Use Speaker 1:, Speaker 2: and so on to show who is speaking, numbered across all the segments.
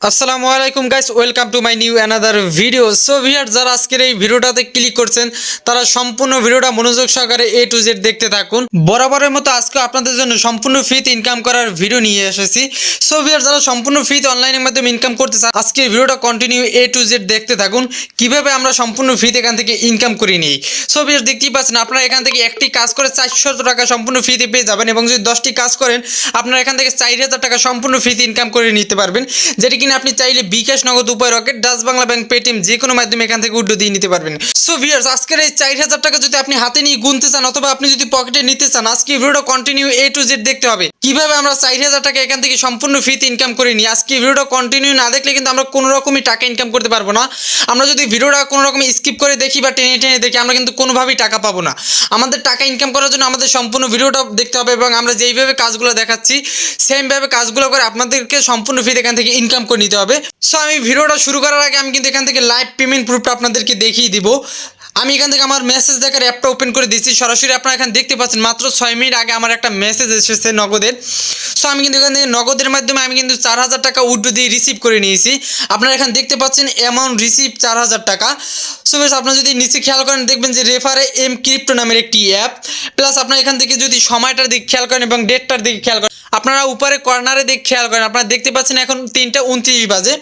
Speaker 1: আসসালামু আলাইকুম guys, welcome to my new another video. So viewer, যারা আজকের এই ভিডিওটাতে ক্লিক করছেন তারা সম্পূর্ণ ভিডিওটা মনোযোগ সহকারে এ টু জেড দেখতে থাকুন। বরাবরের মতো আজকে আপনাদের জন্য সম্পূর্ণ ফ্রিতে ইনকাম করার ভিডিও নিয়ে এসেছি। সো ভিউয়ার, যারা সম্পূর্ণ ফ্রিতে অনলাইনের মাধ্যমে ইনকাম করতে চান আজকের ভিডিওটা কন্টিনিউ এ টু জেড দেখতে থাকুন, কিভাবে আমরা সম্পূর্ণ ফ্রিতে এখান থেকে ইনকাম করে নিই। সো ভিউয়ার, দেখতেই পাচ্ছেন আপনারা এখান থেকে একটি কাজ করে 400 টাকা সম্পূর্ণ ফ্রিতে পেয়ে যাবেন, এবং যদি 10টি কাজ করেন আপনারা এখান থেকে 4000 টাকা সম্পূর্ণ ফ্রিতে ইনকাম করে নিতে পারবেন, যেটি কিনা আপনি চাইলে bKash, নগদ, উপায়, rocket, Dutch Bangla bank, Paytm যে কোনো মাধ্যমে এখান থেকে উইথড্র দিয়ে নিতে পারবেন। সো ভিউয়ার্স, আজকের এই 4000 টাকা যদি আপনি হাতে নিয়ে গুনতে চান অথবা আপনি যদি পকেটে নিতে চান, আজকে ভিডিওটা কন্টিনিউ এ টু জেড দেখতে হবে, কিভাবে আমরা 4000 টাকা এখান থেকে সম্পূর্ণ ফ্রিতে ইনকাম করে নিই। আজকে ভিডিওটা কন্টিনিউ না দেখলে কিন্তু আমরা কোনো রকমই টাকা ইনকাম করতে পারবো না। আমরা যদি ভিডিওটা কোনো রকমই স্কিপ করে দেখি বা টেনে টেনে দেখি, আমরা কিন্তু কোনোভাবেই টাকা পাবো না। আমাদের টাকা ইনকাম করার জন্য আমাদের সম্পূর্ণ ভিডিওটা দেখতে হবে, এবং আমরা যেইভাবে কাজগুলো দেখাচ্ছি সেমভাবে কাজগুলো করে আপনাদেরকে সম্পূর্ণ ফ্রিতে এখান থেকে ইনকাম করে নিতে হবে। সো আমি ভিডিওটা শুরু করার আগে আমি কিন্তু এখান থেকে লাইভ পেমেন্ট প্রুফটা আপনাদেরকে দেখিয়ে দিব। আমি এখান থেকে আমার মেসেজ দেখার অ্যাপটা ওপেন করে দিচ্ছি সরাসরি। আপনারা এখানে দেখতে পাচ্ছেন মাত্র 6 মিনিট আগে আমার একটা মেসেজ এসেছে নগদের। সো আমি কিন্তু এখান থেকে নগদের মাধ্যমে আমি কিন্তু 4000 টাকা উইথড্র দিয়ে রিসিভ করে নিয়েছি। আপনারা এখানে দেখতে পাচ্ছেন অ্যামাউন্ট রিসিভ 4000 টাকা। সো বেশ, আপনারা যদি নিচে খেয়াল করেন দেখবেন যে রেফারে এম ক্রিপ্টো নামের একটি অ্যাপ, প্লাস আপনারা এখান থেকে যদি সময়টার দিকে খেয়াল করেন এবং ডেটটার দিকে খেয়াল করেন, আপনারা উপরে কর্নারে দিকে খেয়াল করেন, আপনারা দেখতে পাচ্ছেন এখন 3টা 29 বাজে।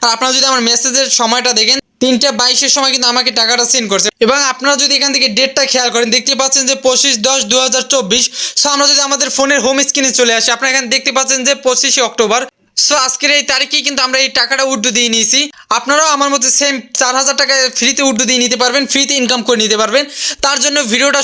Speaker 1: আর আপনারা যদি আমার মেসেজের সময়টা দেখেন 3টা 22-এর সময় কিন্তু আমাকে টাকাটা সেন্ড করছে, এবং আপনারা যদি এখান থেকে ডেটটা খেয়াল করেন দেখতে পাচ্ছেন যে 25/10/2024। সো আমরা যদি আমাদের ফোনের হোম স্ক্রিনে চলে আসি, আপনারা এখানে দেখতে পাচ্ছেন যে 25শে অক্টোবর। সো আজকের এই তারিখেই কিন্তু আমরা এই টাকাটা উইথড্র দিয়ে নিয়েছি। আপনারাও আমার মতো সেম 4000 টাকা ফ্রিতে উইথড্র দিয়ে নিতে পারবেন, ফ্রিতে ইনকাম করে নিতে পারবেন। তার জন্য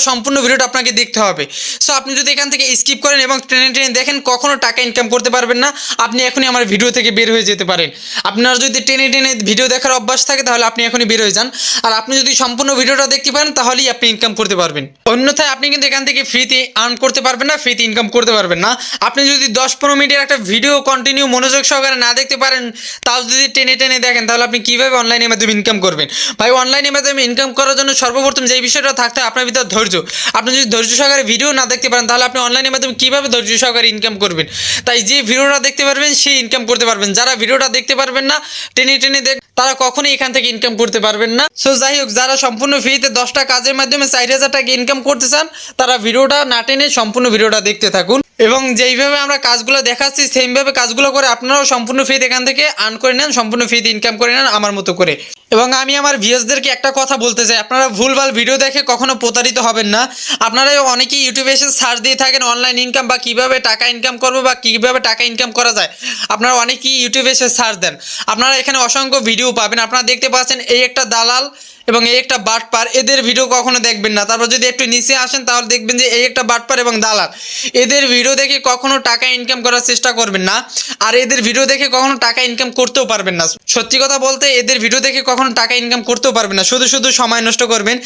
Speaker 1: সম্পূর্ণ ভিডিওটা আপনাকে দেখতে হবে। সো আপনি যদি এখান থেকে স্কিপ করেন এবং টেনে টেনে দেখেন, কখনো টাকা ইনকাম করতে পারবেন না। আপনি এখনই আমার ভিডিও থেকে বের হয়ে যেতে পারেন। আপনার যদি টেনে টেনে ভিডিও দেখার অভ্যাস থাকে তাহলে আপনি এখনই বের হয়ে যান। আর আপনি যদি সম্পূর্ণ ভিডিওটা দেখতে পারেন তাহলেই আপনি ইনকাম করতে পারবেন। অন্যথায় আপনি কিন্তু এখান থেকে ফ্রিতে আর্ন করতে পারবেন না, ফ্রিতে ইনকাম করতে পারবেন না। আপনি যদি 10-15 মিনিটের একটা ভিডিও কন্টিনিউ মনোযোগ সহকারে না দেখতে পারেন, তাও যদি টেনে টেনে দেখেন, তাহলে আপনি কীভাবে অনলাইনের মাধ্যমে ইনকাম করবেন? ভাই, অনলাইনের মাধ্যমে ইনকাম করার জন্য সর্বপ্রথম যেই বিষয়টা থাকতে হয় আপনার ভিতর ধৈর্য। আপনি যদি ধৈর্য সহকারে ভিডিও না দেখতে পারেন তাহলে আপনি অনলাইনের মাধ্যমে কীভাবে ধৈর্য সহকারে ইনকাম করবেন? তাই যে ভিডিওটা দেখতে পারবেন সেই ইনকাম করতে পারবেন। যারা ভিডিওটা দেখতে পারবেন না, টেনে টেনে তারা কখনোই এখান থেকে ইনকাম করতে পারবেন না। সো যাই হোক, যারা সম্পূর্ণ ফ্রিতে 10টা কাজের মাধ্যমে 4000 টাকা ইনকাম করতে চান তারা ভিডিওটা না টেনে সম্পূর্ণ ভিডিওটা দেখতে থাকুন, এবং যেইভাবে আমরা কাজগুলো দেখাচ্ছি সেইভাবে কাজগুলো করে আপনারাও সম্পূর্ণ ফ্রিতে এখান থেকে আর্ন করে নেন, সম্পূর্ণ ফ্রিতে ইনকাম করে নেন আমার মতো করে। এবং আমি আমার ভিউয়ার্সদেরকে একটা কথা বলতে চাই, আপনারা ভুলভাল ভিডিও দেখে কখনো প্রতারিত হবেন না। আপনারা অনেকেই ইউটিউবে এসে সার্চ দিয়ে থাকেন অনলাইন ইনকাম বা কীভাবে টাকা ইনকাম করবো বা কীভাবে টাকা ইনকাম করা যায়। আপনারা অনেকেই ইউটিউবে এসে সার্চ দেন, আপনারা এখানে অসংখ্য ভিডিও পাবেন। আপনারা দেখতে পাচ্ছেন এই একটা দালাল এবং এই একটা বাটপার, এদের ভিডিও কখনো দেখবেন না। তারপর যদি একটু নিচে আসেন তাহলে দেখবেন যে এই একটা বাটপার এবং দালাল, এদের ভিডিও দেখে কখনো টাকা ইনকাম করার চেষ্টা করবেন না। আর এদের ভিডিও দেখে কখনো টাকা ইনকাম করতেও পারবেন না। সত্যি কথা বলতে, এদের ভিডিও দেখে কখনো টাকা ইনকাম করতেও পারবেন না, শুধু শুধু সময় নষ্ট করবেন।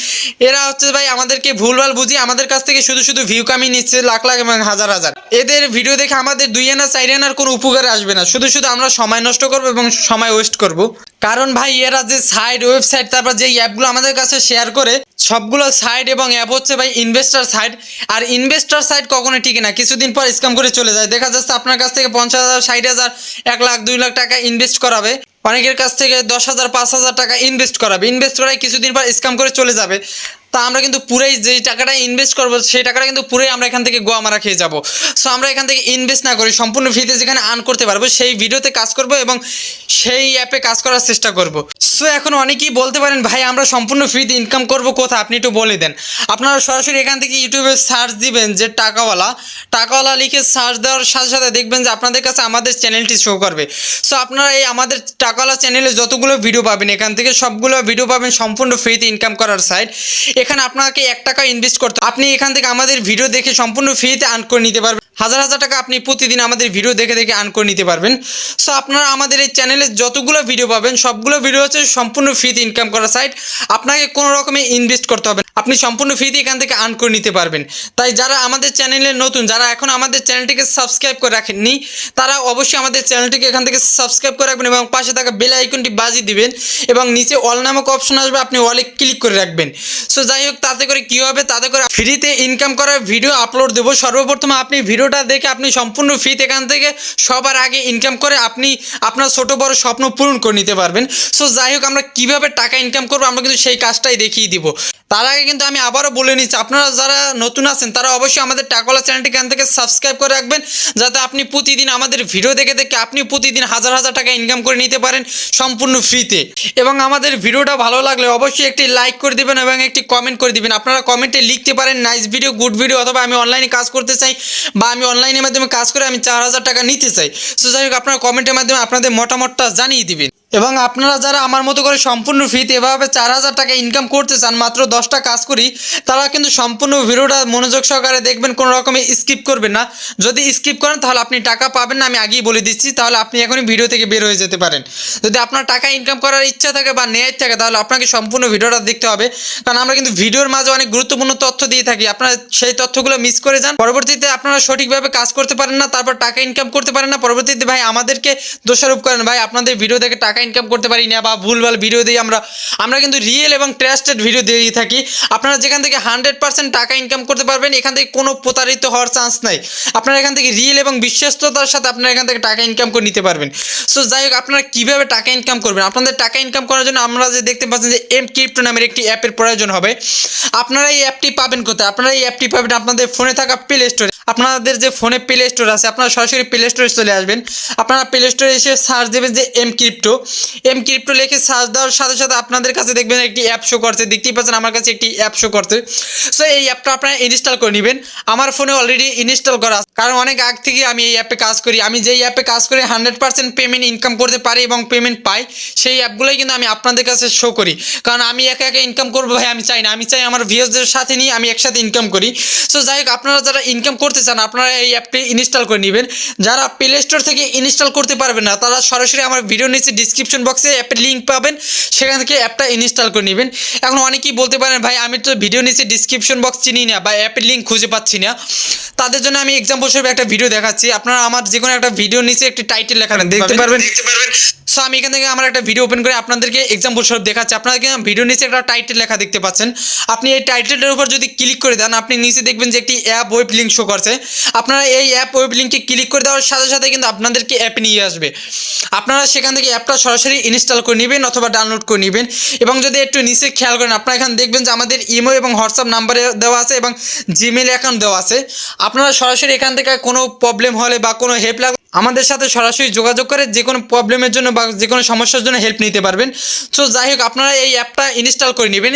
Speaker 1: এরা হচ্ছে ভাই আমাদেরকে ভুলভাল বুঝিয়ে আমাদের কাছ থেকে শুধু শুধু ভিউ কামিয়ে নিচ্ছে লাখ লাখ এবং হাজার হাজার। এদের ভিডিও দেখে আমাদের 2 আনা 4 আনার কোনো উপকারে আসবে না, শুধু শুধু আমরা সময় নষ্ট করবো এবং সময় ওয়েস্ট করব। কারণ ভাই, এরা যে সাইট, ওয়েবসাইট, তারপর যে অ্যাপগুলো আমাদের কাছে শেয়ার করে, সবগুলো সাইট এবং অ্যাপ হচ্ছে ভাই ইনভেস্টার সাইট। আর ইনভেস্টার সাইট কখনো টিকে না, কিছুদিন পর স্ক্যাম করে চলে যায়। দেখা যাচ্ছে আপনার কাছ থেকে 50,000, 60,000, 1 লাখ, 2 লাখ টাকা ইনভেস্ট করাবে, অনেকের কাছ থেকে 10,000, 5,000 টাকা ইনভেস্ট করাবে, ইনভেস্ট করায় কিছুদিন পর স্ক্যাম করে চলে যাবে। তা আমরা কিন্তু পুরাই যেই টাকাটা ইনভেস্ট করবো সেই টাকাটা কিন্তু পুরাই আমরা এখান থেকে গোয়া মারা খেয়ে যাবো। সো আমরা এখান থেকে ইনভেস্ট না করি, সম্পূর্ণ ফ্রিতে যেখানে আর্ন করতে পারবো সেই ভিডিওতে কাজ করব এবং সেই অ্যাপে কাজ করার চেষ্টা করব। সো এখন অনেকেই বলতে পারেন, ভাই আমরা সম্পূর্ণ ফ্রিতে ইনকাম করবো কোথায়, আপনি একটু বলে দেন। আপনারা সরাসরি এখান থেকে ইউটিউবে সার্চ দিবেন যে টাকাওয়ালা লিখে সার্চ দেওয়ার সাথে সাথে দেখবেন যে আপনাদের কাছে আমাদের চ্যানেলটি শো করবে। সো আপনারা এই আমাদের টাকাওয়ালা চ্যানেলে যতগুলো ভিডিও পাবেন এখান থেকে সবগুলো ভিডিও পাবেন সম্পূর্ণ ফ্রিতে ইনকাম করার সাইট। এখানে আপনাকে 1 টাকা ইনভেস্ট করতে, আপনি এখান থেকে আমাদের ভিডিও দেখে সম্পূর্ণ ফ্রিতে আর্ন করে নিতে পারবেন। হাজার হাজার টাকা আপনি প্রতিদিন আমাদের ভিডিও দেখে দেখে আর্ন করে নিতে পারবেন। সো আপনারা আমাদের এই চ্যানেলে যতগুলো ভিডিও পাবেন সবগুলো ভিডিও হচ্ছে সম্পূর্ণ ফ্রিতে ইনকাম করার সাইট। আপনাকে কোনো রকমের ইনভেস্ট করতে হবে, আপনি সম্পূর্ণ ফ্রিতে এখান থেকে আর্ন করে নিতে পারবেন। তাই যারা আমাদের চ্যানেলে নতুন, যারা এখন আমাদের চ্যানেলটিকে সাবস্ক্রাইব করে রাখেননি, তারা অবশ্যই আমাদের চ্যানেলটিকে এখান থেকে সাবস্ক্রাইব করে রাখবেন এবং পাশে থাকা বেল আইকনটি বাজিয়ে দিবেন, এবং নিচে অল নামক অপশন আসবে, আপনি অলে ক্লিক করে রাখবেন। সো যাই যাই হোক, তাতে করে কি হবে, তাতে করে ফ্রিতে ইনকাম করার ভিডিও আপলোড দেবো। সর্বপ্রথম আপনি ভিডিওটা দেখে আপনি সম্পূর্ণ ফ্রিতে এখান থেকে সবার আগে ইনকাম করে আপনি আপনার ছোট বড় স্বপ্ন পূরণ করে নিতে পারবেন। সো যাই হোক, আমরা কিভাবে টাকা ইনকাম করবো আমরা কিন্তু সেই কাজটাই দেখিয়ে দিব। তার আগে কিন্তু আমি আবারও বলে নিচ্ছি, আপনারা যারা নতুন আছেন তারা অবশ্যই আমাদের টাকাওয়ালা চ্যানেলটি এখান থেকে সাবস্ক্রাইব করে রাখবেন, যাতে আপনি প্রতিদিন আমাদের ভিডিও দেখে দেখে আপনি প্রতিদিন হাজার হাজার টাকা ইনকাম করে নিতে পারেন সম্পূর্ণ ফ্রিতে। এবং আমাদের ভিডিওটা ভালো লাগলে অবশ্যই একটি লাইক করে দিবেন এবং একটি কমেন্ট করে দিবেন। আপনারা কমেন্টে লিখতে পারেন নাইস ভিডিও, গুড ভিডিও, অথবা আমি অনলাইনে কাজ করতে চাই বা আমি অনলাইনের মাধ্যমে কাজ করে আমি 4000 টাকা নিতে চাই। সো যাই হোক, আপনারা কমেন্টের মাধ্যমে আপনাদের মতামতটা জানিয়ে দিবেন। এবং আপনারা যারা আমার মতো করে সম্পূর্ণ ফ্রিতে এভাবে 4000 টাকা ইনকাম করতে চান মাত্র 10টা কাজ করি, তারা কিন্তু সম্পূর্ণ ভিডিওটা মনোযোগ সহকারে দেখবেন, কোনো রকমের স্কিপ করবেন না। যদি স্কিপ করেন তাহলে আপনি টাকা পাবেন না, আমি আগেই বলে দিচ্ছি। তাহলে আপনি এখনই ভিডিও থেকে বের হয়ে যেতে পারেন। যদি আপনার টাকা ইনকাম করার ইচ্ছা থাকে বা নেয়ার থাকে, তাহলে আপনাকে সম্পূর্ণ ভিডিওটা দেখতে হবে, কারণ আমরা কিন্তু ভিডিওর মাঝে অনেক গুরুত্বপূর্ণ তথ্য দিয়ে থাকি। আপনারা সেই তথ্যগুলো মিস করে যান, পরবর্তীতে আপনারা সঠিকভাবে কাজ করতে পারেন না, তারপর টাকা ইনকাম করতে পারেন না। পরবর্তীতে ভাই আমাদেরকে দোষারোপ করেন, ভাই আপনাদের ভিডিও দেখে টাকা ইনকাম করতে পারি না বা ভুলভাল ভিডিও দিই। আমরা কিন্তু রিয়েল এবং ট্রাস্টেড ভিডিও দিয়ে থাকি। আপনারা যেখান থেকে 100% টাকা ইনকাম করতে পারবেন, এখান থেকে কোনো প্রতারিত হওয়ার চান্স নাই। আপনারা এখান থেকে রিয়েল এবং বিশ্বস্ততার সাথে আপনারা এখান থেকে টাকা ইনকাম করে নিতে পারবেন। সো যাই হোক, আপনারা কীভাবে টাকা ইনকাম করবেন, আপনাদের টাকা ইনকাম করার জন্য আমরা যে দেখতে পাচ্ছেন যে ক্রিপ্টো নামের একটি অ্যাপের প্রয়োজন হবে। আপনারা এই অ্যাপটি পাবেন কোথায়? আপনারা এই অ্যাপটি পাবেন আপনাদের ফোনে থাকা প্লে স্টোরে। আপনাদের যে ফোনে প্লে স্টোর আছে, আপনারা সরাসরি প্লে স্টোরে চলে আসবেন। আপনারা প্লে স্টোরে এসে সার্চ দেবেন যে ক্রিপ্টো লিখে সার্চ দেওয়ার সাথে সাথে আপনাদের কাছে দেখবেন একটি অ্যাপ শো করছে। দেখতেই পাচ্ছেন আমার কাছে একটি অ্যাপ শো করছে। সো এই অ্যাপটা আপনারা ইনস্টল করে নেবেন। আমার ফোনে অলরেডি ইনস্টল করা আছে, কারণ অনেক আগ থেকে আমি এই অ্যাপে কাজ করি। আমি যেই অ্যাপে কাজ করে 100% পেমেন্ট ইনকাম করতে পারি এবং পেমেন্ট পাই, সেই অ্যাপগুলোই কিন্তু আমি আপনাদের কাছে শো করি। কারণ আমি একা একা ইনকাম করবো ভাই আমি চাই না, আমি চাই আমার ভিউয়ারদের সাথে নিয়ে আমি একসাথে ইনকাম করি। সো যাই হোক, আপনারা যারা ইনকাম করতে চান আপনারা এই অ্যাপটি ইনস্টল করে নেবেন। যারা প্লে স্টোর থেকে ইনস্টল করতে পারবেন না, তারা সরাসরি আমার ভিডিও নিচে ডিসক্রিপশন বক্সে অ্যাপের লিঙ্ক পাবেন, সেখান থেকে অ্যাপটা ইনস্টল করে নেবেন। এখন অনেকেই বলতে পারেন ভাই আমি তো ভিডিও নিচে ডিসক্রিপশন বক্স চিনি না বা অ্যাপের লিঙ্ক খুঁজে পাচ্ছি না। তাদের জন্য আমি এক্সাম্পল হিসেবে একটা ভিডিও দেখাচ্ছি। আপনারা আমার যে কোনো একটা ভিডিও নিচে একটি টাইটেল লেখা দেখতে পারবেন। সো আমি এখান থেকে আমার একটা ভিডিও ওপেন করে আপনাদেরকে এক্সাম্পল স্বরূপ দেখাচ্ছি। আপনারা ভিডিও নিচে একটা টাইটেল লেখা দেখতে পাচ্ছেন। আপনি এই টাইটেলের উপর যদি ক্লিক করে দেন, আপনি নিচে দেখবেন যে একটি অ্যাপ ওয়েব লিঙ্ক শো করছে। আপনারা এই অ্যাপ ওয়েব লিঙ্কে ক্লিক করে দেওয়ার সাথে সাথে কিন্তু আপনাদেরকে অ্যাপে নিয়ে আসবে। আপনারা সেখান থেকে অ্যাপটা সরাসরি ইনস্টল করে নেবেন অথবা ডাউনলোড করে নেবেন। এবং যদি একটু নিচে খেয়াল করেন, আপনারা এখানে দেখবেন যে আমাদের ইমো এবং হোয়াটসঅ্যাপ নাম্বারে দেওয়া আছে এবং জিমেল অ্যাকাউন্ট দেওয়া আছে। আপনারা সরাসরি এখান থেকে কোনো প্রবলেম হলে বা কোনো হেল্প লাগলে আমাদের সাথে সরাসরি যোগাযোগ করে যে কোনো প্রবলেমের জন্য বা যে কোনো সমস্যার জন্য হেল্প নিতে পারবেন। সো যাই হোক, আপনারা এই অ্যাপটা ইনস্টল করে নেবেন।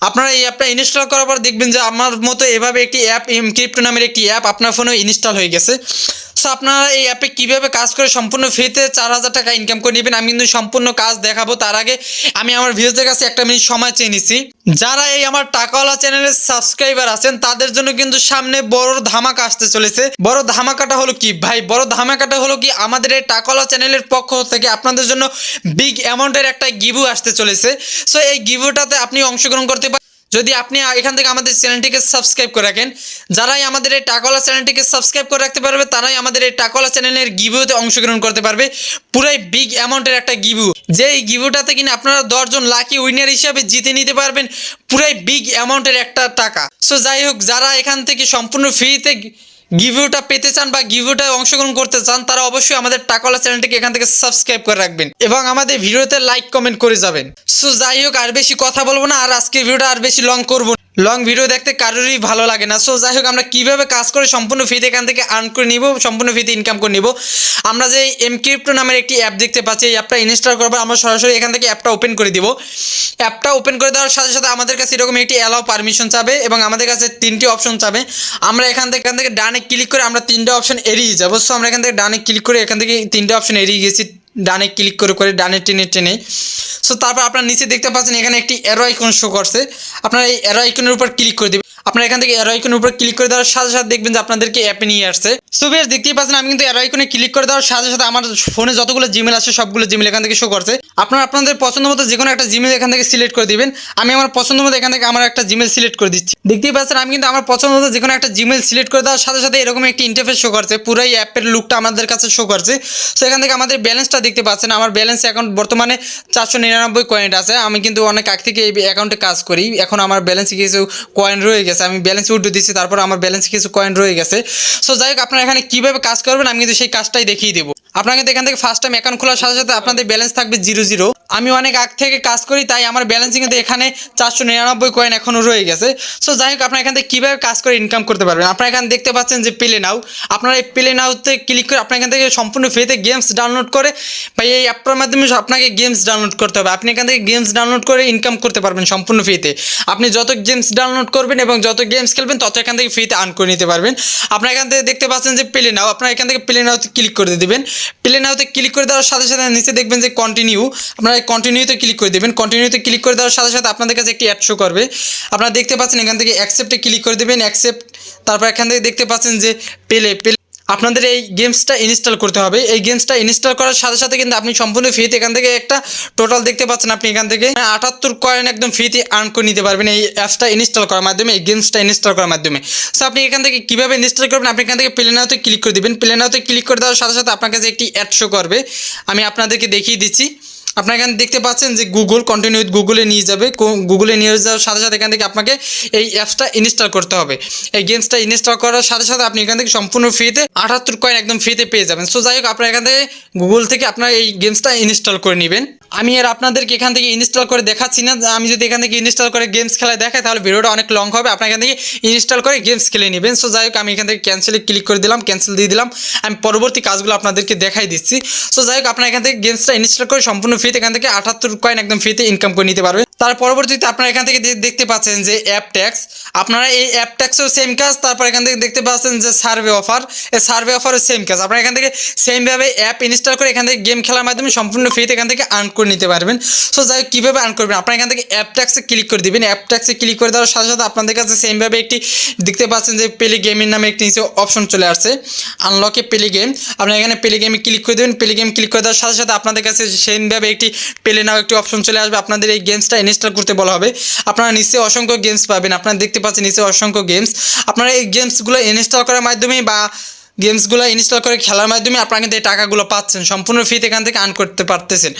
Speaker 1: আপনারা এই অ্যাপটা ইনস্টল করার পর দেখবেন যে আমার মতো এভাবে একটি অ্যাপ ক্রিপ্টো নামের একটি অ্যাপ আপনার ফোনেও ইনস্টল হয়ে গেছে। সো আপনারা এই অ্যাপে কীভাবে কাজ করে সম্পূর্ণ ফ্রিতে 4000 টাকা ইনকাম করে নেবেন, আমি কিন্তু সম্পূর্ণ কাজ দেখাবো। তার আগে আমি আমার ভিউয়ারদের কাছে একটা মিনিট সময় চেয়ে নিচ্ছি। যারা এই আমার টাকাওয়ালা চ্যানেলের সাবস্ক্রাইবার আছেন তাদের জন্য কিন্তু সামনে বড় ধামাকা আসতে চলেছে। বড় ধামাকাটা হলো কি ভাই? বড় ধামাকাটা হলো কি, আমাদের এই টাকাওয়ালা চ্যানেলের পক্ষ থেকে আপনাদের জন্য বিগ অ্যামাউন্টের একটা গিভও আসতে চলেছে। সো এই গিভওটাতে আপনি অংশগ্রহণ করতে পারেন যদি আপনি এখান থেকে আমাদের চ্যানেলটিকে সাবস্ক্রাইব করে রাখেন। যারাই আমাদের এই টাকাওয়ালা চ্যানেলটিকে সাবস্ক্রাইব করে রাখতে পারবে তারাই আমাদের এই টাকাওয়ালা চ্যানেলের গিভওতে অংশগ্রহণ করতে পারবে। পুরাই বিগ অ্যামাউন্টের একটা গিভও, যে এই গিভওটাতে কিনা আপনারা 10 জন লাকি উইনার হিসাবে জিতে নিতে পারবেন পুরাই বিগ অ্যামাউন্টের একটা টাকা। সো যাই হোক, যারা এখান থেকে সম্পূর্ণ ফ্রিতে গিভওটা পেতে চান বা গিভওটায় অংশগ্রহণ করতে চান, তারা অবশ্যই আমাদের টাকাওয়ালা চ্যানেলটিকে এখান থেকে সাবস্ক্রাইব করে রাখবেন এবং আমাদের ভিডিওতে লাইক কমেন্ট করে যাবেন। সো যাই হোক, আর বেশি কথা বলবো না, আর আজকের ভিডিওটা আর বেশি লং করবো। লং ভিডিও দেখতে কারোরই ভালো লাগে না। সো যাই হোক, আমরা কীভাবে কাজ করে সম্পূর্ণ ফ্রিতে এখান থেকে আর্ন করে নিব, সম্পূর্ণ ফ্রিতে ইনকাম করে নিব। আমরা যে ক্রিপ্টো নামের একটি অ্যাপ দেখতে পাচ্ছি, এই অ্যাপটা ইনস্টল করার পর আমরা সরাসরি এখান থেকে অ্যাপটা ওপেন করে দিব। অ্যাপটা ওপেন করে দেওয়ার সাথে সাথে আমাদের কাছে এরকম একটি অ্যালাউ পারমিশন চাবে এবং আমাদের কাছে 3টি অপশন চাবে। আমরা এখান থেকে ডানে ক্লিক করে আমরা 3টে অপশন এড়িয়ে যাবো। সো আমরা এখান থেকে ডানে ক্লিক করে এখান থেকে 3টে অপশন এড়িয়ে গেছি, ডানে ক্লিক করে ডানে টেনে। সো তারপর আপনারা নিচে দেখতে পাচ্ছেন এখানে একটি অ্যারো আইকন শো করছে। আপনারা এই অ্যারো আইকনের উপর ক্লিক করে দেবেন। আপনারা এখান থেকে অ্যারো আইকনের উপর ক্লিক করে দেওয়ার সাথে সাথে দেখবেন যে আপনাদেরকে অ্যাপে নিয়ে আসছে। সো বেশ দেখতেই পাচ্ছেন আমি কিন্তু অ্যারো আইকনে ক্লিক করে দেওয়ার সাথে সাথে আমার ফোনে যতগুলো জিমেল আছে সবগুলো জিমেল এখান থেকে শো করছে। আপনারা আপনাদের পছন্দ মতো যে কোনো একটা জিমেল এখান থেকে সিলেক্ট করে দিবেন। আমি আমার পছন্দ মতো এখান থেকে আমার একটা জিমেল সিলেক্ট করে দিচ্ছি। দেখতেই পাচ্ছেন আমি কিন্তু আমার পছন্দ মতো যে কোনো একটা জিমেল সিলেক্ট করে দেওয়ার সাথে সাথে এরকম একটি ইন্টারফেস শো করছে, পুরো এই অ্যাপের লুকটা আমাদের কাছে শো করছে। সো এখান থেকে আমাদের ব্যালেন্সটা দেখতে পাচ্ছেন। আমার ব্যালেন্স অ্যাকাউন্ট বর্তমানে 499 কয়েন আছে। আমি কিন্তু অনেক আগ থেকে এই অ্যাকাউন্টে কাজ করি, এখন আমার ব্যালেন্সে কিছু কয়েন রয়ে গেছে। আমি ব্যালেন্স উঠে দিচ্ছি, তারপর আমার ব্যালেন্সে কিছু কয়েন রয়ে গেছে। সো যাই হোক, আপনারা এখানে কীভাবে কাজ করবেন আমি কিন্তু সেই কাজটাই দেখিয়ে দেবো। আপনাকে এখান থেকে ফার্স্ট টাইম অ্যাকাউন্ট খোলার সাথে সাথে আপনাদের ব্যালেন্স থাকবে 00। আমি অনেক আগ থেকে কাজ করি, তাই আমার ব্যালেন্স কিন্তু এখানে 499 কয়েন এখনও রয়ে গেছে। সো যাই হোক, আপনারা এখান থেকে কীভাবে কাজ করে ইনকাম করতে পারবেন, আপনারা এখানে দেখতে পাচ্ছেন যে প্লে নাও। আপনারা এই প্লে নাওতে ক্লিক করে আপনার এখান থেকে সম্পূর্ণ ফ্রিতে গেমস ডাউনলোড করে বা এই অ্যাপটার মাধ্যমে আপনাকে গেমস ডাউনলোড করতে হবে। আপনি এখান থেকে গেমস ডাউনলোড করে ইনকাম করতে পারবেন সম্পূর্ণ ফ্রিতে। আপনি যত গেমস ডাউনলোড করবেন এবং যত গেমস খেলবেন তত এখান থেকে ফ্রিতে আর্ন করে নিতে পারবেন। আপনারা এখান থেকে দেখতে পাচ্ছেন যে প্লে নাও, আপনারা এখান থেকে প্লে নাওতে ক্লিক করে দেবেন। প্লে নাওতে ক্লিক করে দেওয়ার সাথে সাথে নিচে দেখবেন যে কন্টিনিউ, আপনারা এই কন্টিনিউতে ক্লিক করে দেবেন। কন্টিনিউতে ক্লিক করে দেওয়ার সাথে সাথে আপনাদের কাছে একটি অ্যাড শো করবে। আপনারা দেখতে পাচ্ছেন এখান থেকে অ্যাকসেপ্টে ক্লিক করে দেবেন, অ্যাকসেপ্ট। তারপর এখান থেকে দেখতে পাচ্ছেন যে প্লে আপনাদের এই গেমসটা ইনস্টল করতে হবে। এই গেমসটা ইনস্টল করার সাথে সাথে কিন্তু আপনি সম্পূর্ণ ফ্রিতে এখান থেকে একটা টোটাল দেখতে পাচ্ছেন, আপনি এখান থেকে 78 কয়েন একদম ফ্রিতে আর্ন করে নিতে পারবেন এই অ্যাপসটা ইনস্টল করার মাধ্যমে, এই গেমসটা ইনস্টল করার মাধ্যমে। সো আপনি এখান থেকে কীভাবে ইনস্টল করবেন, আপনি এখান থেকে প্লে নাওতে ক্লিক করে দেবেন। প্লে নাওতে ক্লিক করে দেওয়ার সাথে সাথে আপনার কাছে একটি অ্যাড শো করবে, আমি আপনাদেরকে দেখিয়ে দিচ্ছি। আপনারা এখানে দেখতে পাচ্ছেন যে গুগল, কন্টিনিউ উইথ গুগলে নিয়ে যাবে। গুগলে নিয়ে যাওয়ার সাথে সাথে এখান থেকে আপনাকে এই অ্যাপসটা ইনস্টল করতে হবে। এই গেমসটা ইনস্টল করার সাথে সাথে আপনি এখান থেকে সম্পূর্ণ ফ্রিতে 78 কয়েন একদম ফ্রিতে পেয়ে যাবেন। সো যাই হোক, আপনারা এখান থেকে গুগল থেকে আপনারা এই গেমসটা ইনস্টল করে নেবেন। আমি আর আপনাদেরকে এখান থেকে ইনস্টল করে দেখাচ্ছি না। আমি যদি এখান থেকে ইনস্টল করে গেমস খেলায় দেখাই তাহলে ভিডিওটা অনেক লং হবে। আপনার এখান থেকে ইনস্টল করে গেমস খেলে নেবেন। সো যাই হোক, আমি এখান থেকে ক্যান্সেলে ক্লিক করে দিলাম, ক্যান্সেল দিয়ে দিলাম। আমি পরবর্তী কাজগুলো আপনাদেরকে দেখাই দিচ্ছি। সো যাই হোক, আপনার এখান থেকে গেমসটা ইনস্টল করে সম্পূর্ণ ফ্রিতে এখান থেকে 78 কয়েন একদম ফ্রিতে ইনকাম করে নিতে পারবেন। তার পরবর্তীতে আপনারা এখান থেকে দেখতে পাচ্ছেন যে অ্যাপ ট্যাক্স, আপনারা এই অ্যাপ ট্যাক্সও সেম কাজ। তারপর এখান থেকে দেখতে পাচ্ছেন যে সার্ভে অফার, এই সার্ভে অফারও সেম কাজ। আপনারা এখান থেকে সেমভাবে অ্যাপ ইনস্টল করে এখান থেকে গেম খেলার মাধ্যমে সম্পূর্ণ ফ্রিতে এখান থেকে আর্ন করে নিতে পারবেন। সো যাই হোক, কীভাবে আর্ন করবেন, আপনারা এখান থেকে অ্যাপ ট্যাক্সে ক্লিক করে দেবেন। অ্যাপ ট্যাক্সে ক্লিক করে দেওয়ার সাথে সাথে আপনাদের কাছে সেমভাবে একটি দেখতে পাচ্ছেন যে প্লে গেমের নামে একটি নিচে অপশন চলে আসছে, আনলকে প্লে গেম। আপনারা এখানে প্লে গেমে ক্লিক করে দেবেন। প্লে গেম ক্লিক করে দেওয়ার সাথে সাথে আপনাদের কাছে সেমভাবে একটি প্লে নাও একটি অপশন চলে আসবে। আপনাদের এই গেমসটা ইনস্টল করতে বলা হবে। আপনারা নিচে অসংখ্য গেমস পাবেন, আপনারা দেখতে পাচ্ছেন নিচে অসংখ্য গেমস। আপনারা এই গেমসগুলো ইনস্টল করার মাধ্যমে বা গেমসগুলো ইনস্টল করে খেলার মাধ্যমে আপনারা কিন্তু এই টাকাগুলো পাচ্ছেন, সম্পূর্ণ ফ্রিতে এখান থেকে আর্ন করতে পারতেছেন।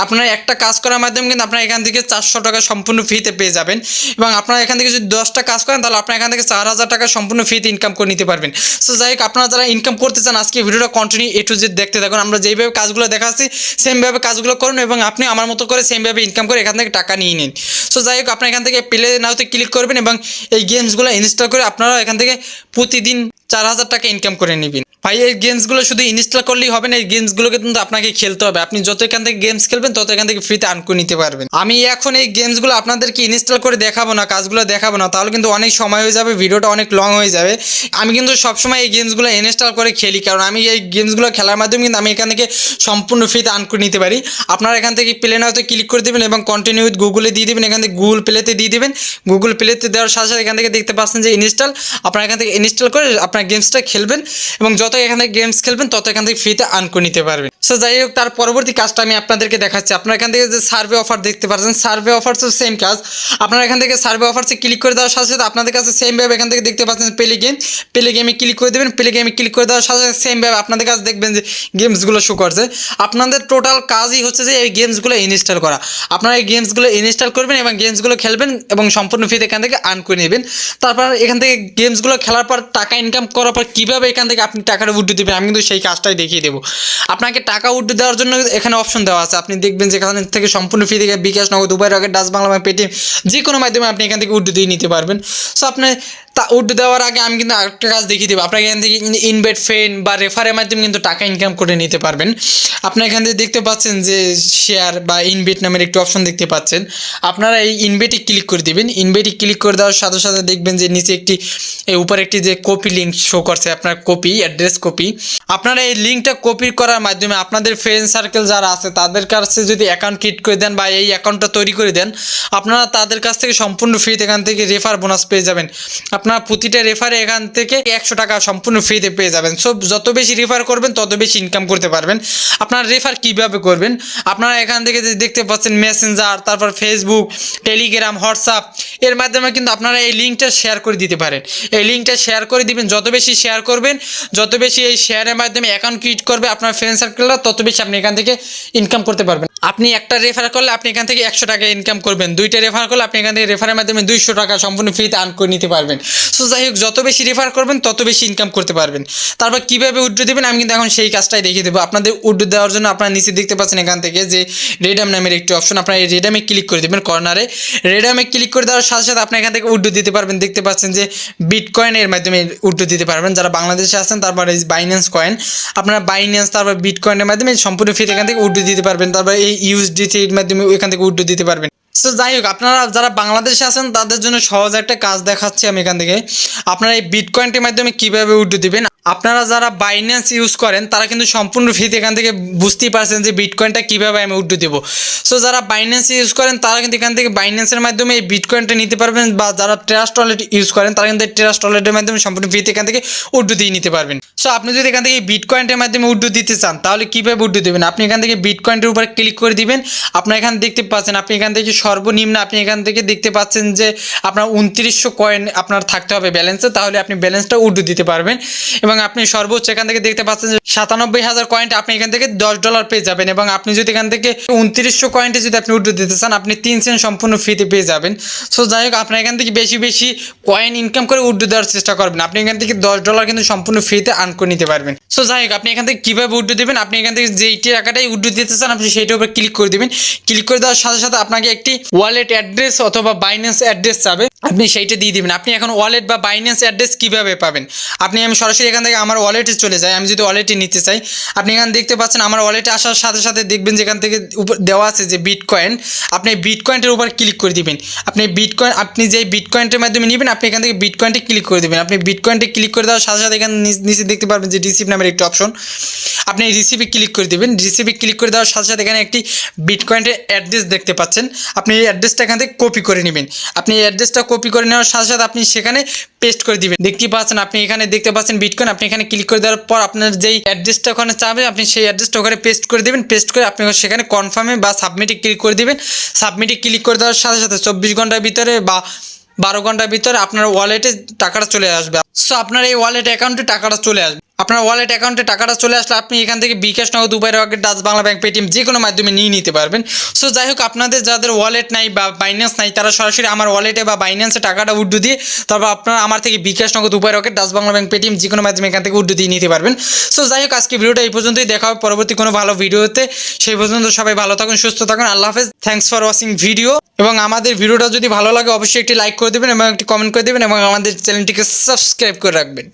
Speaker 1: আপনারা একটা কাজ করার মাধ্যমে কিন্তু আপনারা এখান থেকে 400 টাকা সম্পূর্ণ ফ্রিতে পেয়ে যাবেন। এবং আপনারা এখান থেকে যদি 10টা কাজ করেন তাহলে আপনারা এখান থেকে 4000 টাকা সম্পূর্ণ ফ্রিতে ইনকাম করে নিতে পারবেন। সো যাই হোক, আপনারা যারা ইনকাম করতে চান আজকে ভিডিওটা কন্টিনিউ A to Z দেখতে থাকুন। আমরা যেইভাবে কাজগুলো দেখাচ্ছি সেমভাবে কাজগুলো করুন এবং আপনি আমার মতো করে সেমভাবে ইনকাম করে এখান থেকে টাকা নিয়ে নিন। সো যাই হোক, আপনারা এখান থেকে প্লে নাওতে ক্লিক করবেন এবং এই গেমসগুলো ইনস্টল করে আপনারা এখান থেকে প্রতিদিন 4000 টাকা ইনকাম করে নেবেন। ভাই এই গেমসগুলো শুধু ইনস্টল করলেই হবে না, এই গেমসগুলোকে কিন্তু আপনাকে খেলতে হবে। আপনি যত এখান থেকে গেমস খেলবেন তত এখান থেকে ফ্রিতে আর্ন করে নিতে পারবেন। আমি এখন এই গেমসগুলো আপনাদেরকে ইনস্টল করে দেখাবো না, কাজগুলো দেখাবো না, তাহলে কিন্তু অনেক সময় হয়ে যাবে, ভিডিওটা অনেক লং হয়ে যাবে। আমি কিন্তু সবসময় এই গেমসগুলো ইনস্টল করে খেলি, কারণ আমি এই গেমসগুলো খেলার মাধ্যমে কিন্তু আমি এখান থেকে সম্পূর্ণ ফ্রিতে আর্ন করে নিতে পারি। আপনারা এখান থেকে প্লে নাওতে ক্লিক করে দেবেন এবং কন্টিনিউ উইথ গুগলে দিয়ে দেবেন। এখান থেকে গুগল প্লেতে দিয়ে দেবেন। গুগল প্লেতে দেওয়ার সাথে সাথে এখান থেকে দেখতে পাচ্ছেন যে ইনস্টল, আপনারা এখান থেকে ইনস্টল করে আপনার গেমসটা খেলবেন এবং যত এখান থেকে গেমস খেলবেন তত এখান থেকে ফ্রিতে আর্ন করে নিতে পারবেন। সো যাই হোক, তার পরবর্তী কাজটা আমি আপনাদেরকে দেখাচ্ছি। আপনারা এখান থেকে যে সার্ভে অফার দেখতে পাচ্ছেন, সার্ভে অফারসও সেম কাজ। আপনারা এখান থেকে সার্ভে অফারসে ক্লিক করে দেওয়ার সাথে সাথে আপনাদের কাছে সেমভাবে এখান থেকে দেখতে পাচ্ছেন প্লে গেম, প্লে গেমে ক্লিক করে দেবেন। প্লে গেমে ক্লিক করে দেওয়ার সাথে সাথে সেমভাবে আপনাদের কাছে দেখবেন যে গেমসগুলো শো করছে। আপনাদের টোটাল কাজই হচ্ছে যে এই গেমসগুলো ইনস্টল করা। আপনারা এই গেমসগুলো ইনস্টল করবেন এবং গেমসগুলো খেলবেন এবং সম্পূর্ণ ফ্রিতে এখান থেকে আর্ন করে নেবেন। তারপর এখান থেকে গেমসগুলো খেলার পর টাকা ইনকাম করার পর কীভাবে এখান থেকে আপনি টাকাটা উঠে দেবেন আমি কিন্তু সেই কাজটাই দেখিয়ে দেবো। আপনাকে টাকা উঠে দেওয়ার জন্য এখানে অপশন দেওয়া আছে, আপনি দেখবেন যে এখান থেকে সম্পূর্ণ ফ্রি থেকে bKash, নগদ, উপায়, রকেট, ডাচ বাংলা, পেটিএম যে কোনো মাধ্যমে আপনি এখান থেকে উঠে দিয়ে নিতে পারবেন। সো আপনি তা উঠে দেওয়ার আগে আমি কিন্তু আরেকটা কাজ দেখিয়ে দেবো। আপনাকে এখান থেকে ইনভাইট ফ্রেন্ড বা রেফারের মাধ্যমে কিন্তু টাকা ইনকাম করে নিতে পারবেন। আপনি এখান থেকে দেখতে পাচ্ছেন যে শেয়ার বা ইনভাইট নামের একটি অপশন দেখতে পাচ্ছেন। আপনারা এই ইনভাইটে ক্লিক করে দেবেন। ইনভাইটে ক্লিক করে দেওয়ার সাথে সাথে দেখবেন যে নিচে একটি উপরে একটি যে কপি লিঙ্ক শো করছে আপনার কপি অ্যাড্রেস কপি। আপনারা এই লিঙ্কটা কপি করার মাধ্যমে আপনাদের ফ্রেন্ড সার্কেল যারা আছে তাদের কাছে যদি অ্যাকাউন্ট ক্রিয়েট করে দেন বা এই অ্যাকাউন্টটা তৈরি করে দেন, আপনারা তাদের কাছ থেকে সম্পূর্ণ ফ্রিতে এখান থেকে রেফার বোনাস পেয়ে যাবেন। আপনারা প্রতিটা রেফারে এখান থেকে 100 টাকা সম্পূর্ণ ফ্রিতে পেয়ে যাবেন। সো যত বেশি রেফার করবেন তত বেশি ইনকাম করতে পারবেন। আপনারা রেফার কীভাবে করবেন, আপনারা এখান থেকে যে দেখতে পাচ্ছেন মেসেঞ্জার, তারপর ফেসবুক, টেলিগ্রাম, হোয়াটসঅ্যাপ, এর মাধ্যমে কিন্তু আপনারা এই লিঙ্কটা শেয়ার করে দিতে পারেন। এই লিঙ্কটা শেয়ার করে দিবেন, যত বেশি শেয়ার করবেন, যত বেশি এই শেয়ারের মাধ্যমে অ্যাকাউন্ট ক্রিয়েট করবে আপনার ফ্রেন্ড সার্কেলরা, তত বেশি আপনি এখান থেকে ইনকাম করতে পারবেন। আপনি একটা রেফার করলে আপনি এখান থেকে 100 টাকা ইনকাম করবেন, 2টা রেফার করলে আপনি এখান থেকে রেফারের মাধ্যমে 200 টাকা সম্পূর্ণ ফ্রিতে আর্ন করে নিতে পারবেন। সো যাই হোক, যত বেশি রেফার করবেন তত বেশি ইনকাম করতে পারবেন। তারপর কীভাবে উইথড্র দেবেন আমি কিন্তু এখন সেই কাজটাই দেখিয়ে দেবো আপনাদের। উইথড্র দেওয়ার জন্য আপনারা নিচে দেখতে পাচ্ছেন এখান থেকে যে রেডাম নামের একটি অপশন, আপনারা এই রেডামে ক্লিক করে দেবেন কর্নারে। রেডামে ক্লিক করে দেওয়ার সাথে সাথে আপনি এখান থেকে উইথড্র দিতে পারবেন। দেখতে পাচ্ছেন যে বিটকয়েনের মাধ্যমে উইথড্র দিতে পারবেন যারা বাংলাদেশে আছেন। তারপর এই বাইন্যান্স কয়েন, আপনারা বাইন্যান্স তারপর বিটকয়েনের মাধ্যমে সম্পূর্ণ ফ্রি এখান থেকে উইথড্র দিতে পারবেন। তারপর এই ইউএসডিটির মাধ্যমে এখান থেকে উইথড্র দিতে পারবেন। সো যাই হোক, আপনারা যারা বাংলাদেশে আছেন তাদের জন্য সহজ একটা কাজ দেখাচ্ছি আমি এখান থেকে। আপনারা এই বিটকয়েনটির মাধ্যমে কীভাবে উইথড্র দিবেন, আপনারা যারা বাইন্যান্স ইউজ করেন তারা কিন্তু সম্পূর্ণ ফ্রিতে এখান থেকে বুঝতেই পারছেন যে বিটকয়েনটা কীভাবে আমি উইথড্র দেবো। সো যারা বাইন্যান্স ইউজ করেন তারা কিন্তু এখান থেকে বাইন্যান্সের মাধ্যমে এই বিটকয়েনটা নিতে পারবেন, বা যারা ট্রাস্ট ওয়ালেট ইউজ করেন তারা কিন্তু ট্রাস্ট ওয়ালেটের মাধ্যমে সম্পূর্ণ ফ্রিতে এখান থেকে উইথড্র দিয়ে নিতে পারবেন। সো আপনি যদি এখান থেকে বিটকয়েনের মাধ্যমে উইথড্র দিতে চান তাহলে কীভাবে উইথড্র দেবেন, আপনি এখান থেকে বিটকয়েনের উপর ক্লিক করে দিবেন। আপনার এখানে দেখতে পাচ্ছেন, আপনি এখান থেকে সর্বনিম্ন আপনি এখান থেকে দেখতে পাচ্ছেন যে আপনার 2900 কয়েন আপনার থাকতে হবে ব্যালেন্সে, তাহলে আপনি ব্যালেন্সটা উইথড্র দিতে পারবেন। এবং আপনি সর্বোচ্চ এখান থেকে দেখতে পাচ্ছেন যে 97,000 কয়েনটা আপনি এখান থেকে $10 পেয়ে যাবেন। এবং আপনি যদি এখান থেকে 2900 কয়েনটা যদি আপনি উইথড্র দিতে চান আপনি 3 সেন্ট সম্পূর্ণ ফ্রিতে পেয়ে যাবেন। সো যাই হোক, আপনার এখান থেকে বেশি বেশি কয়েন ইনকাম করে উইথড্র দেওয়ার চেষ্টা করবেন। আপনি এখান থেকে $10 কিন্তু সম্পূর্ণ ফ্রিতে আর্ন করে নিতে পারবেন। সো যাই হোক, আপনি এখান থেকে কীভাবে উইথড্র দেবেন, আপনি এখান থেকে যেই টাকাটাই উইথড্র দিতে চান আপনি সেইটার উপর ক্লিক করে দেবেন। ক্লিক করে দেওয়ার সাথে সাথে আপনাকে একটি ওয়ালেট অ্যাড্রেস অথবা বাইন্যান্স অ্যাড্রেস চাবে, আপনি সেইটা দিয়ে দিবেন। আপনি এখন ওয়ালেট বা বাইন্যান্স অ্যাড্রেস কীভাবে পাবেন, আমি সরাসরি এখান থেকে আমার ওয়ালেটে চলে যাই। আমি যদি ওয়ালেটে নিতে চাই, আপনি এখানে দেখতে পাচ্ছেন আমার ওয়ালেটে আসার সাথে সাথে দেখবেন যে এখান থেকে উপর দেওয়া আছে যে বিটকয়েন, আপনি বিটকয়েনের উপর ক্লিক করে দিবেন। আপনি যেই বিটকয়েনের মাধ্যমে নেবেন আপনি এখান থেকে বিটকয়েনটি ক্লিক করে দেবেন। আপনি বিটকয়েনটি ক্লিক করে দেওয়ার সাথে সাথে এখানে নিচে দেখতে পারবেন যে রিসিভ নামের একটি অপশন, আপনি রিসিভে ক্লিক করে দেবেন। রিসিভে ক্লিক করে দেওয়ার সাথে সাথে এখানে একটি বিটকয়েনের অ্যাড্রেস দেখতে পাচ্ছেন, আপনি এই অ্যাড্রেসটা এখান থেকে কপি করে নেবেন। আপনি এই অ্যাড্রেসটা কপি করে নেওয়ার সাথে সাথে আপনি সেখানে পেস্ট করে দিবেন। দেখতে পাচ্ছেন আপনি এখানে দেখতে পাচ্ছেন বিটকয়েন, আপনি এখানে ক্লিক করে দেওয়ার পর আপনার যেই অ্যাড্রেসটা ওখানে চাবে আপনি সেই অ্যাড্রেসটা ওখানে পেস্ট করে দেবেন। পেস্ট করে আপনি সেখানে কনফার্মে বা সাবমিটে ক্লিক করে দিবেন। সাবমিটে ক্লিক করে দেওয়ার সাথে সাথে 24 ঘন্টার ভিতরে বা 12 ঘন্টার ভিতরে আপনার ওয়ালেটে টাকাটা চলে আসবে। সো আপনার এই ওয়ালেট অ্যাকাউন্টে টাকাটা চলে আসবে। আপনার ওয়ালেট অ্যাকাউন্টে টাকাটা চলে আসলে আপনি এখান থেকে bKash, নগদ, উপay, Rocket, Dutch Bangla bank, Paytm যে কোনো মাধ্যমে নিয়ে নিতে পারবেন। সো যাই হোক, আপনাদের যাদের ওয়ালেট নাই বা বাইন্যান্স নাই তারা সরাসরি আমার ওয়ালেটে বা বাইন্যান্সে টাকাটা উইথড্র দিয়ে তারপর আপনারা আমার থেকে bKash, নগদ, উপay, Rocket, Dutch Bangla bank, Paytm যে কোনো মাধ্যমে এখান থেকে উইথড্র দিয়ে নিতে পারবেন। সো যাই হোক, আজকে ভিডিওটা এই পর্যন্তই, দেখা হবে পরবর্তী কোনো ভালো ভিডিওতে। সেই পর্যন্ত সবাই ভালো থাকুন, সুস্থ থাকুন, আল্লাহ হাফেজ। Thanks for watching video. এবং আমাদের ভিডিওটা যদি ভালো লাগে অবশ্যই একটি লাইক করে দেবেন এবং একটি কমেন্ট করে দেবেন এবং আমাদের চ্যানেলটিকে সাবস্ক্রাইব করে রাখবেন।